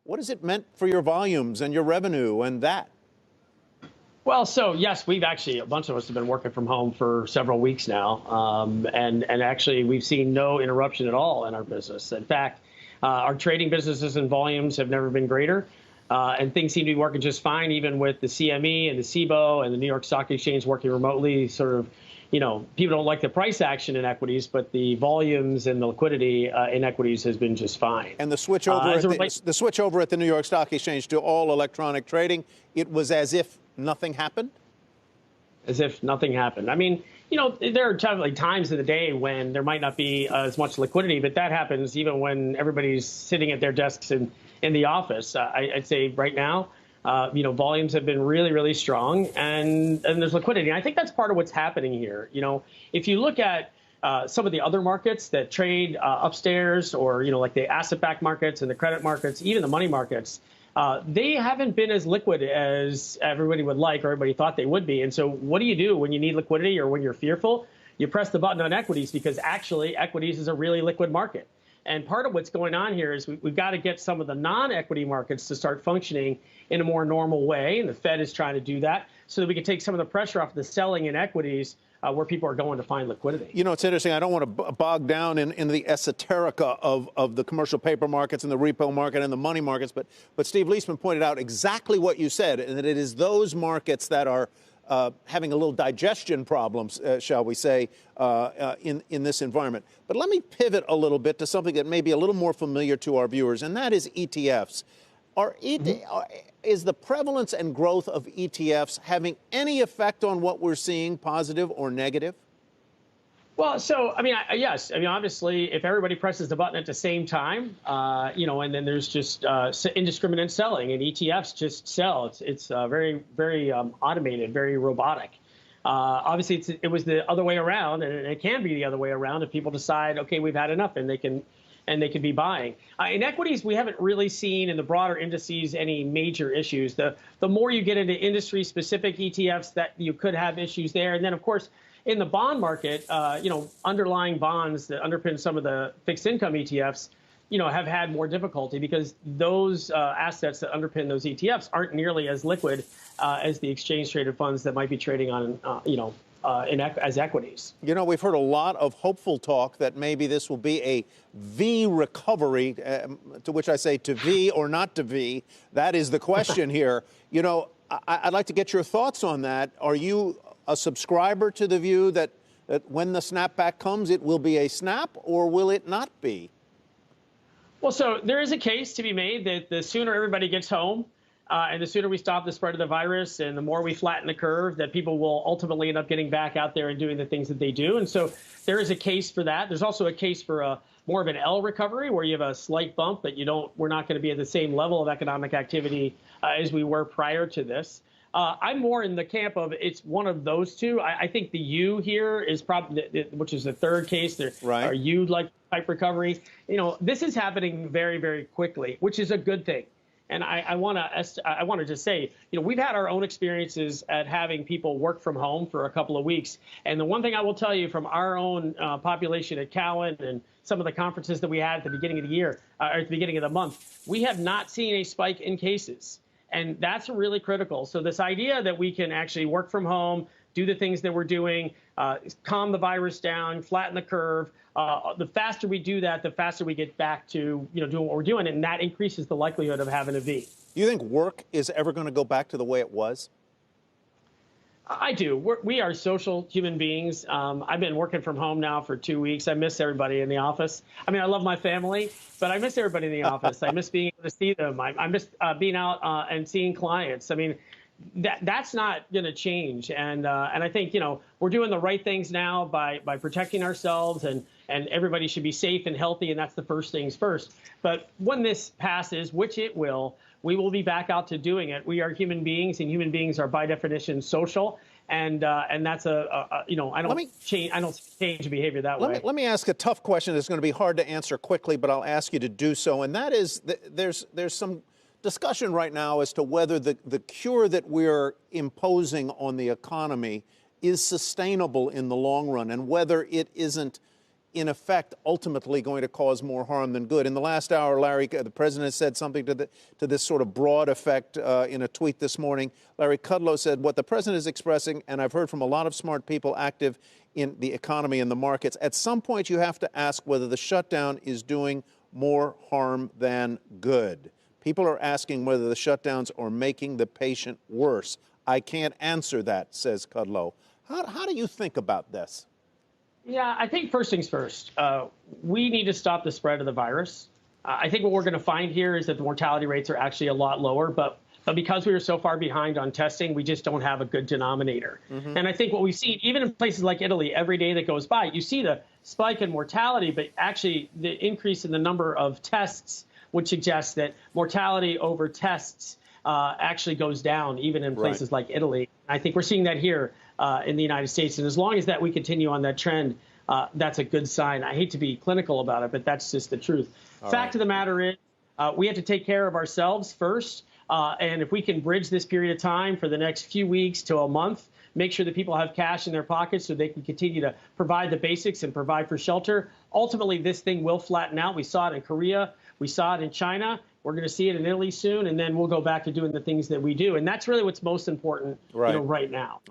What has it meant for your volumes and your revenue and that? Well, so yes, we've actually, a bunch of us have been working from home for several weeks now. And actually, we've seen no interruption at all in our business. In fact, our trading businesses and volumes have never been greater. And things seem to be working just fine, even with the CME and the SIBO and the New York Stock Exchange working remotely. Sort of, people don't like the price action in equities, but the volumes and the liquidity in equities has been just fine. And the switch over, the switch over at the New York Stock Exchange to all electronic trading, it was as if nothing happened? As if nothing happened. I mean, there are times in the day when there might not be as much liquidity, but that happens even when everybody's sitting at their desks in the office. I'd say right now, volumes have been really, really strong, and there's liquidity. And I think that's part of what's happening here. If you look at some of the other markets that trade upstairs, or like the asset-backed markets and the credit markets, even the money markets, they haven't been as liquid as everybody would like, or everybody thought they would be. And so what do you do when you need liquidity or when you're fearful? You press the button on equities, because actually equities is a really liquid market. And part of what's going on here is we've got to get some of the non-equity markets to start functioning in a more normal way. And the Fed is trying to do that so that we can take some of the pressure off the selling in equities where people are going to find liquidity. It's interesting. I don't want to bog down in the esoterica of the commercial paper markets and the repo market and the money markets, but Steve Leisman pointed out exactly what you said, and that it is those markets that are having a little digestion problems, shall we say, in this environment. But let me pivot a little bit to something that may be a little more familiar to our viewers, and that is ETFs. Is the prevalence and growth of ETFs having any effect on what we're seeing, positive or negative? Well, so, yes. Obviously, if everybody presses the button at the same time, and then there's just indiscriminate selling, and ETFs just sell. It's very, very automated, very robotic. Obviously, it was the other way around, and it can be the other way around if people decide, okay, we've had enough, and they can be buying. In equities, we haven't really seen in the broader indices any major issues. The more you get into industry-specific ETFs, that you could have issues there. And then, of course, in the bond market, underlying bonds that underpin some of the fixed income ETFs, have had more difficulty, because those assets that underpin those ETFs aren't nearly as liquid as the exchange-traded funds that might be trading on, as equities. We've heard a lot of hopeful talk that maybe this will be a V recovery, to which I say, to V or not to V. That is the question here. I'd like to get your thoughts on that. Are you a subscriber to the view that when the snapback comes, it will be a snap, or will it not be? Well, so there is a case to be made that the sooner everybody gets home, and the sooner we stop the spread of the virus, and the more we flatten the curve, that people will ultimately end up getting back out there and doing the things that they do. And so there is a case for that. There's also a case for more of an L recovery, where you have a slight bump, but we're not going to be at the same level of economic activity as we were prior to this. I'm more in the camp of it's one of those two. I think the U here is probably, which is the third case, right, or U-like type recovery. This is happening very, very quickly, which is a good thing. And I want to just say, we've had our own experiences at having people work from home for a couple of weeks. And the one thing I will tell you from our own population at Cowen and some of the conferences that we had at the beginning of the year, or at the beginning of the month, we have not seen a spike in cases. And that's really critical. So this idea that we can actually work from home, do the things that we're doing, calm the virus down, flatten the curve. The faster we do that, the faster we get back to doing what we're doing, and that increases the likelihood of having a V. Do you think work is ever going to go back to the way it was? I do. We are social human beings. I've been working from home now for 2 weeks. I miss everybody in the office. I love my family, but I miss everybody in the office. I miss being able to see them. I miss being out and seeing clients. That's not going to change. And I think, we're doing the right things now by protecting ourselves, and everybody should be safe and healthy. And that's the first things first. But when this passes, which it will, we will be back out to doing it. We are human beings, and human beings are by definition social. And that's I don't change behavior that way. Let me ask a tough question that's going to be hard to answer quickly, but I'll ask you to do so. And that is, there's some discussion right now as to whether the cure that we're imposing on the economy is sustainable in the long run, and whether it isn't in effect, ultimately going to cause more harm than good. In the last hour, Larry, the president said something to this sort of broad effect in a tweet this morning. Larry Kudlow said, what the president is expressing, and I've heard from a lot of smart people active in the economy and the markets, at some point you have to ask whether the shutdown is doing more harm than good. People are asking whether the shutdowns are making the patient worse. I can't answer that, says Kudlow. How do you think about this? Yeah, I think first things first, we need to stop the spread of the virus. I think what we're going to find here is that the mortality rates are actually a lot lower, but because we were so far behind on testing, we just don't have a good denominator. And I think what we've seen, even in places like Italy, every day that goes by, you see the spike in mortality, but actually the increase in the number of tests would suggest that mortality over tests actually goes down, even in places like Italy. I think we're seeing that here in the United States. And as long as that we continue on that trend, that's a good sign. I hate to be clinical about it, but that's just the truth. Fact of the matter is, we have to take care of ourselves first. And if we can bridge this period of time for the next few weeks to a month, make sure that people have cash in their pockets so they can continue to provide the basics and provide for shelter. Ultimately, this thing will flatten out. We saw it in Korea. We saw it in China. We're going to see it in Italy soon, and then we'll go back to doing the things that we do. And that's really what's most important right now.